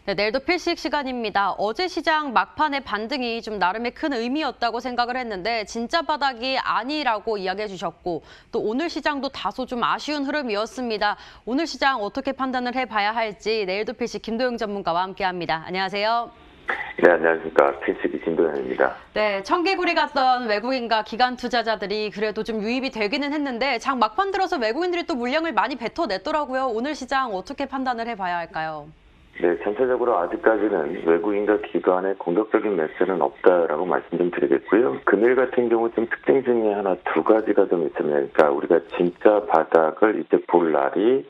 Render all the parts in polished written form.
네, 내일도 필식 시간입니다. 어제 시장 막판의 반등이 좀 나름의 큰 의미였다고 생각을 했는데 진짜 바닥이 아니라고 이야기해 주셨고 또 오늘 시장도 다소 좀 아쉬운 흐름이었습니다. 오늘 시장 어떻게 판단을 해봐야 할지 내일도 필식 김도영 전문가와 함께합니다. 안녕하세요. 네, 안녕하십니까. 필식이 김도현입니다. 네, 청개구리 같던 외국인과 기관 투자자들이 그래도 좀 유입이 되기는 했는데 장 막판 들어서 외국인들이 또 물량을 많이 뱉어냈더라고요. 오늘 시장 어떻게 판단을 해봐야 할까요? 네, 전체적으로 아직까지는 외국인과 기관의 공격적인 매수는 없다라고 말씀 좀 드리겠고요. 금일 같은 경우 좀 특징 중에 하나 두 가지가 좀 있습니다. 그러니까 우리가 진짜 바닥을 이제 볼 날이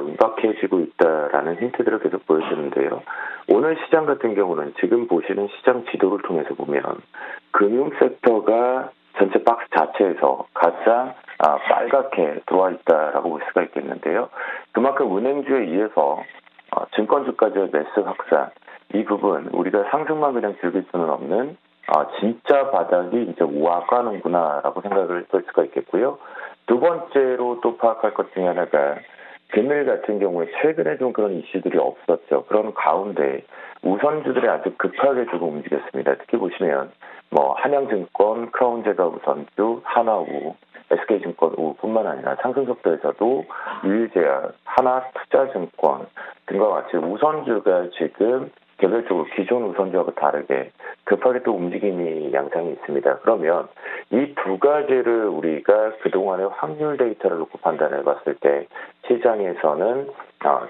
임박해지고 있다라는 힌트들을 계속 보여주는데요. 오늘 시장 같은 경우는 지금 보시는 시장 지도를 통해서 보면 금융 섹터가 전체 박스 자체에서 가장 빨갛게 들어와 있다라고 볼 수가 있겠는데요. 그만큼 은행주에 의해서 증권주까지의 매수 확산, 이 부분 우리가 상승만 그냥 즐길 수는 없는 진짜 바닥이 이제 오가는구나라고 생각을 할 수가 있겠고요. 두 번째로 또 파악할 것 중에 하나가 금일 같은 경우에 최근에 좀 그런 이슈들이 없었죠. 그런 가운데 우선주들이 아주 급하게 조금 움직였습니다. 특히 보시면 한양증권, 크라운제가 우선주, 하나우, SK증권 우뿐만 아니라 상승속도에서도 유일제약, 하나투자증권 등과 같이 우선주가 지금 개별적으로 기존 우선주하고 다르게 급하게 또 움직임이 양상이 있습니다. 그러면 이 두 가지를 우리가 그동안의 확률 데이터를 놓고 판단해 봤을 때 시장에서는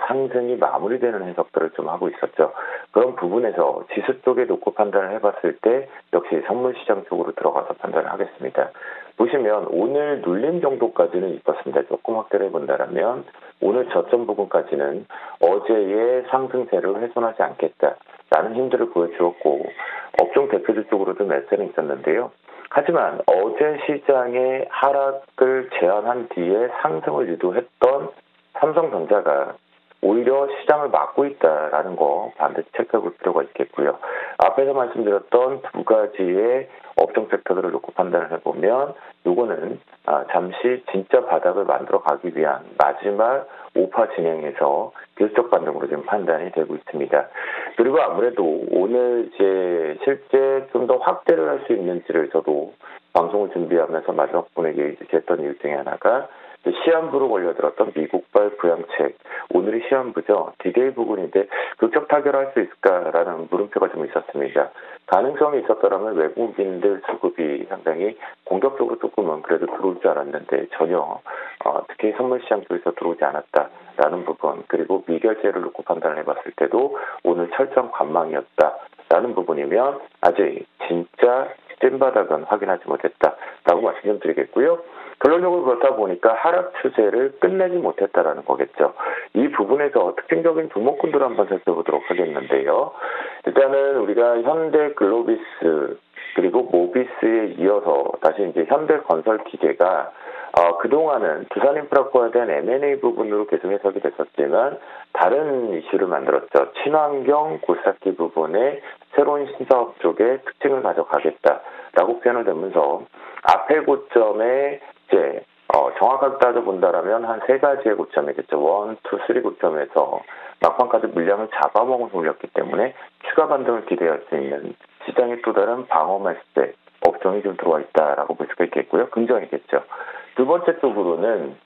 상승이 마무리되는 해석들을 좀 하고 있었죠. 그런 부분에서 지수 쪽에 놓고 판단을 해봤을 때 역시 선물시장 쪽으로 들어가서 판단을 하겠습니다. 보시면 오늘 눌림 정도까지는 있었습니다. 조금 확대를 해본다면 오늘 저점 부분까지는 어제의 상승세를 훼손하지 않겠다라는 힘들을 보여주었고 업종 대표들 쪽으로도 매수는 있었는데요. 하지만 어제 시장의 하락을 제한한 뒤에 상승을 유도했던 삼성전자가 오히려 시장을 막고 있다라는 거 반드시 체크해 볼 필요가 있겠고요. 앞에서 말씀드렸던 두 가지의 업종 섹터들을 놓고 판단을 해보면 요거는 잠시 진짜 바닥을 만들어 가기 위한 마지막 오파 진행에서 기술적 반등으로 지금 판단이 되고 있습니다. 그리고 아무래도 오늘 이제 실제 좀 더 확대를 할 수 있는지를 저도 방송을 준비하면서 마지막 분에게 얘기했던 이유 중에 하나가 시한부로 걸려들었던 미국발 부양책, 오늘이 시한부죠. 디데이 부분인데 극적 타결할 수 있을까라는 물음표가 좀 있었습니다. 가능성이 있었더라면 외국인들 수급이 상당히 공격적으로 조금은 그래도 들어올 줄 알았는데 전혀 특히 선물시장 쪽에서 들어오지 않았다라는 부분, 그리고 미결제를 놓고 판단을 해봤을 때도 오늘 철저한 관망이었다라는 부분이면 아직 진짜 찐바닥은 확인하지 못했다라고 말씀 좀 드리겠고요. 결론적으로 그렇다 보니까 하락 추세를 끝내지 못했다라는 거겠죠. 이 부분에서 특징적인 종목군들을 한번 살펴보도록 하겠는데요. 일단은 우리가 현대글로비스 그리고 모비스에 이어서 다시 이제 현대건설기계가 그동안은 두산인프라코에 대한 M&A 부분으로 계속 해석이 됐었지만 다른 이슈를 만들었죠. 친환경 골쌓기 부분에 새로운 신사업 쪽에 특징을 가져가겠다라고 표현을 되면서 앞에 고점에 이제 정확하게 따져본다라면 한 세 가지의 고점이겠죠. 1, 2, 3 고점에서 막판까지 물량을 잡아먹어서 올렸기 때문에 추가 반등을 기대할 수 있는 시장의 또 다른 방어 매수세 업종이 좀 들어와 있다라고 볼 수가 있겠고요. 긍정이겠죠. 두 번째 쪽으로는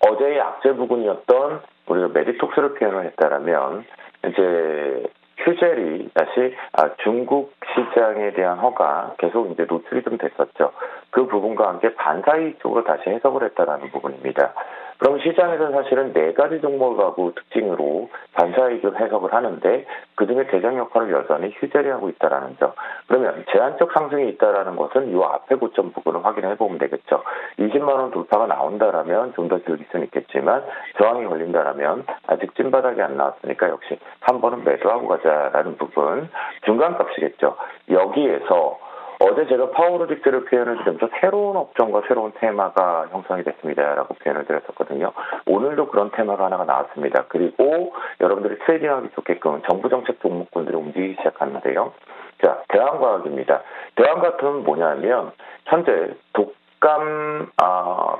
어제의 악재 부분이었던 우리가 메디톡스를 표현을 했다라면 이제 휴젤이 다시 중국 시장에 대한 허가 계속 이제 노출이 좀 됐었죠. 그 부분과 함께 반사이익 쪽으로 다시 해석을 했다라는 부분입니다. 그럼 시장에서는 사실은 네 가지 종목하고 특징으로 반사이익을 해석을 하는데 그중에 대장 역할을 여전히 휴젤이 하고 있다라는 점. 그러면 제한적 상승이 있다라는 것은 이 앞에 고점 부분을 확인해 보면 되겠죠. 20만 원 돌파가 나온다라면 좀 더 즐길 수는 있겠지만 저항이 걸린다라면 아직 찐바닥이 안 나왔으니까 역시 한 번은 매도하고 가자라는 부분. 중간값이겠죠. 여기에서 어제 제가 파워로직스를 표현을 드리면서 새로운 업종과 새로운 테마가 형성이 됐습니다라고 표현을 드렸었거든요. 오늘도 그런 테마가 하나가 나왔습니다. 그리고 여러분들이 트레이딩하기 좋게끔 정부 정책 종목군들이 움직이기 시작하는데요. 자, 대한과학입니다. 대한과학은 뭐냐면 현재 독감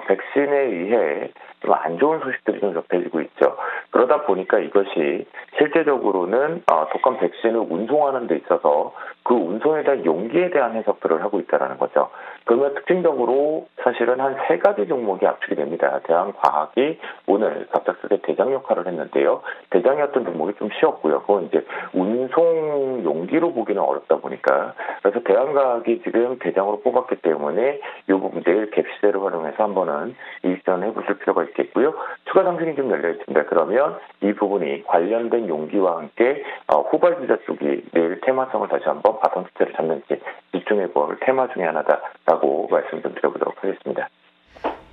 백신에 의해 좀 안 좋은 소식들이 좀 접해지고 있죠. 그러다 보니까 이것이 실제적으로는 독감 백신을 운송하는 데 있어서 그 운송에 대한 용기에 대한 해석들을 하고 있다는 거죠. 그러면 특징적으로 사실은 한 세 가지 종목이 압축이 됩니다. 대한과학이 오늘 갑작스레 대장 역할을 했는데요. 대장이었던 종목이 좀 쉬었고요. 그건 이제 운송 용기로 보기는 어렵다 보니까 그래서 대한과학이 지금 대장으로 뽑았기 때문에 이 부분 내일 갭시세를 활용해서 한번은 이익전 해보실 필요가 있겠고요. 추가 상승이 좀 열려 있습니다. 그러면 이 부분이 관련된 용기와 함께 후발주자 쪽이 내일 테마성을 다시 한번 바탕 수치를 잡는지 집중해볼 테마 중에 하나다라고 말씀 좀 드려보도록 하겠습니다.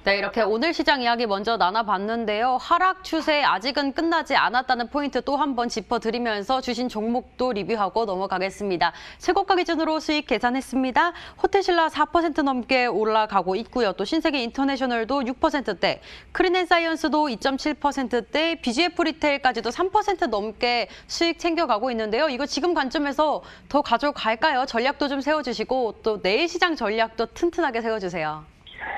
네, 이렇게 오늘 시장 이야기 먼저 나눠봤는데요. 하락 추세 아직은 끝나지 않았다는 포인트 또 한 번 짚어드리면서 주신 종목도 리뷰하고 넘어가겠습니다. 최고가 기준으로 수익 계산했습니다. 호텔신라 4% 넘게 올라가고 있고요. 또 신세계 인터내셔널도 6%대, 크린앤사이언스도 2.7%대, BGF 리테일까지도 3% 넘게 수익 챙겨가고 있는데요. 이거 지금 관점에서 더 가져갈까요? 전략도 좀 세워주시고 또 내일 시장 전략도 튼튼하게 세워주세요.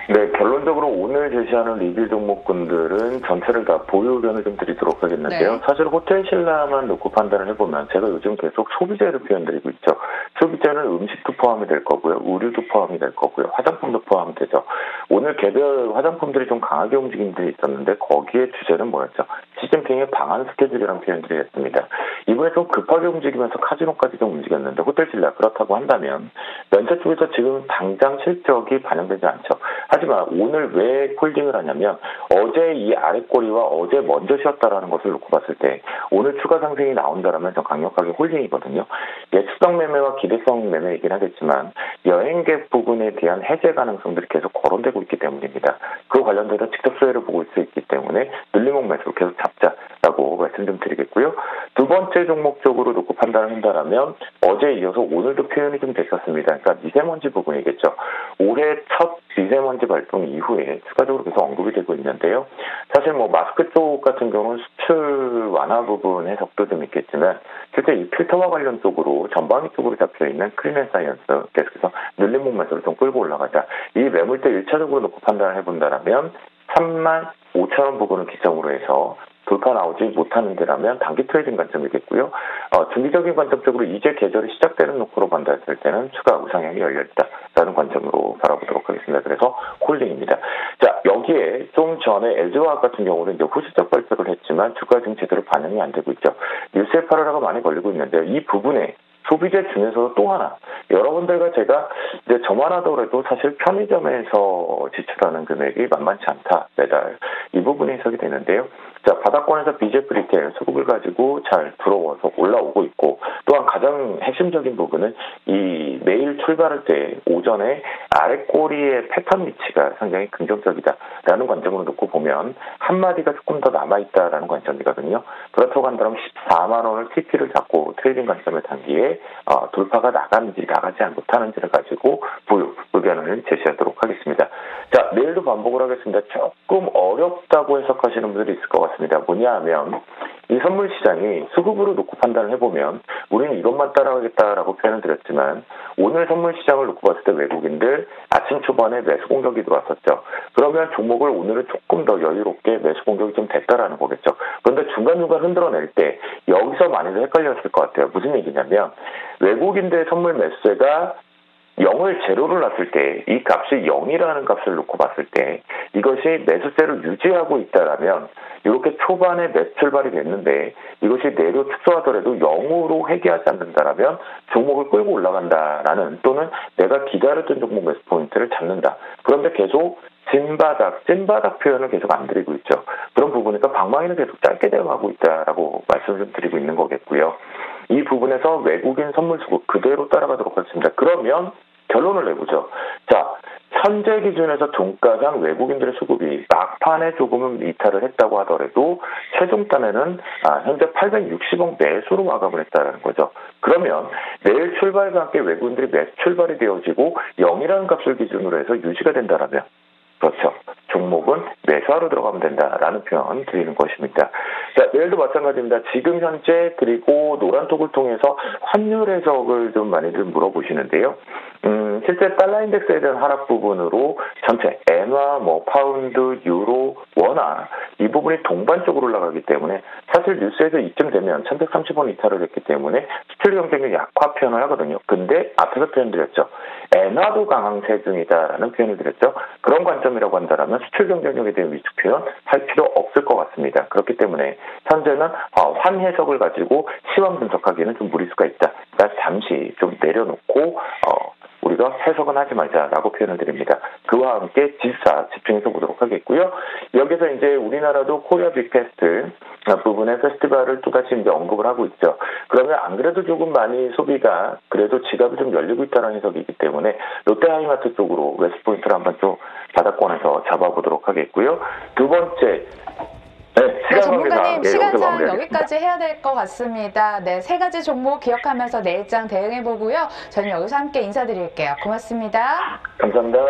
네, 결론적으로 오늘 제시하는 리뷰 종목군들은 전체를 다 보유 의견을 좀 드리도록 하겠는데요. 네. 사실 호텔신라만 놓고 판단을 해보면 제가 요즘 계속 소비재를 표현드리고 있죠. 소비재는 음식도 포함이 될 거고요. 의류도 포함이 될 거고요. 화장품도 포함이 되죠. 오늘 개별 화장품들이 좀 강하게 움직인 들이 있었는데 거기에 주제는 뭐였죠? 시진핑의 방한 스케줄이라는 표현들이 했습니다. 이번에 좀 급하게 움직이면서 카지노까지 좀 움직였는데 호텔신라 그렇다고 한다면 면세 쪽에서 지금 당장 실적이 반영되지 않죠. 하지만 오늘 왜 홀딩을 하냐면 어제 이 아랫꼬리와 어제 먼저 쉬었다라는 것을 놓고 봤을 때 오늘 추가 상승이 나온다라면 좀 강력하게 홀딩이거든요. 예측성 매매와 기대성 매매이긴 하겠지만 여행객 부분에 대한 해제 가능성들이 계속 거론되고 있기 때문입니다. 그 관련돼서 직접 수혜를 보고 있을 수 있기 때문에 늘리목 매수를 계속 잡자라고 말씀 좀 드리겠고요. 두 번째 종목 쪽으로 놓고 판단을 한다면 어제 이어서 오늘도 표현이 좀 됐었습니다. 그러니까 미세먼지 부분이겠죠. 올해 첫 미세먼지 발동 이후에 추가적으로 계속 언급이 되고 있는데요. 사실 뭐 마스크 쪽 같은 경우는 수출 완화 부분 해석도 좀 있겠지만 실제 이 필터와 관련 쪽으로 전방위 쪽으로 잡혀있는 크린앤사이언스 계속해서 늘림목 매수를 좀 끌고 올라가자. 이 매물대 1차적으로 놓고 판단을 해본다면 35,000원 부분을 기점으로 해서 돌파 나오지 못하는 데라면 단기 트레이딩 관점이겠고요. 중기적인 관점적으로 이제 계절이 시작되는 놓고로 판단했을 때는 추가 우상향이 열려있다라는 관점으로 바라보도록 하겠습니다. 그래서 홀딩입니다. 자, 여기에 좀 전에 LG화학 같은 경우는 이제 후시적 발표를 했지만 주가 지금 제대로 반영이 안 되고 있죠. 뉴스에 팔아라가 많이 걸리고 있는데요. 이 부분에 소비재 중에서도 또 하나 여러분들과 제가 이제 저만 하더라도 사실 편의점에서 지출하는 금액이 만만치 않다 매달 이 부분이 해석이 되는데요. 자, 바닥권에서 BGF 리테일 수급을 가지고 잘 들어와서 올라오고 있고 또한 가장 핵심적인 부분은 이 매일 출발할 때 오전에 아랫꼬리의 패턴 위치가 상당히 긍정적이다라는 관점으로 놓고 보면 한마디가 조금 더 남아있다라는 관점이거든요. 그렇다고 한다면 14만 원을 TP를 잡고 트레이딩 관점의 단기에 돌파가 나가는지 나가지 못하는지를 가지고 보유 의견을 제시하도록 하겠습니다. 자, 내일도 반복을 하겠습니다. 조금 어렵다고 해석하시는 분들이 있을 것 같습니다. 뭐냐 하면 이 선물 시장이 수급으로 놓고 판단을 해보면 우리는 이것만 따라가겠다라고 표현을 드렸지만 오늘 선물 시장을 놓고 봤을 때 외국인들 아침 초반에 매수 공격이 들어왔었죠. 그러면 종목을 오늘은 조금 더 여유롭게 매수 공격이 좀 됐다라는 거겠죠. 그런데 중간중간 흔들어낼 때 여기서 많이들 헷갈렸을 것 같아요. 무슨 얘기냐면 외국인들의 선물 매수세가 0을 제로를 놨을 때 이 값이 0이라는 값을 놓고 봤을 때 이것이 매수세를 유지하고 있다라면 이렇게 초반에 매수 출발이 됐는데 이것이 내려 축소하더라도 0으로 회귀하지 않는다라면 종목을 끌고 올라간다라는 또는 내가 기다렸던 종목 매수 포인트를 잡는다. 그런데 계속 찐바닥 표현을 계속 안 드리고 있죠. 그런 부분에서 방망이는 계속 짧게 대응하고 있다라고 말씀을 좀 드리고 있는 거겠고요. 이 부분에서 외국인 선물 수급 그대로 따라가도록 하겠습니다. 그러면 결론을 내보죠. 자, 현재 기준에서 종가상 외국인들의 수급이 막판에 조금은 이탈을 했다고 하더라도 최종단에는 현재 860억 매수로 마감을 했다는 거죠. 그러면 내일 출발과 함께 외국인들이 매수 출발이 되어지고 0이라는 값을 기준으로 해서 유지가 된다라면 그렇죠. 종목은 매수하러 들어가면 된다라는 표현 드리는 것입니다. 자, 내일도 마찬가지입니다. 지금 현재 그리고 노란톡을 통해서 환율 해석을 좀 많이들 물어보시는데요. 실제 달러 인덱스에 대한 하락 부분으로 전체 엔화, 파운드, 유로, 원화 이 부분이 동반적으로 올라가기 때문에 사실 뉴스에서 이쯤 되면 1130원 이탈을 했기 때문에 수출 경쟁력 약화 표현을 하거든요. 근데 앞에서 표현드렸죠. 엔화도 강황세 중이다라는 표현을 드렸죠. 그런 관점이라고 한다면 수출 경쟁력에 대한 위축 표현 할 필요 없을 것 같습니다. 그렇기 때문에 현재는 환 해석을 가지고 시황 분석하기에는 좀 무리수가 있다. 그러니까 잠시 좀 내려놓고 우리가 해석은 하지 말자라고 표현을 드립니다. 그와 함께 지수사 집중해서 보도록 하겠고요. 여기서 이제 우리나라도 코리아 빅페스트 부분의 페스티벌을 또다시 이제 언급을 하고 있죠. 그러면 안 그래도 조금 많이 소비가 그래도 지갑이 좀 열리고 있다는 해석이기 때문에 롯데하이마트 쪽으로 웨스트포인트를 한번 좀 바닥권에서 잡아보도록 하겠고요. 두 번째. 네, 전문가님 시간상 여기까지 해야 될 것 같습니다. 네, 세 가지 종목 기억하면서 내일장 대응해 보고요. 저는 여기서 함께 인사드릴게요. 고맙습니다. 감사합니다.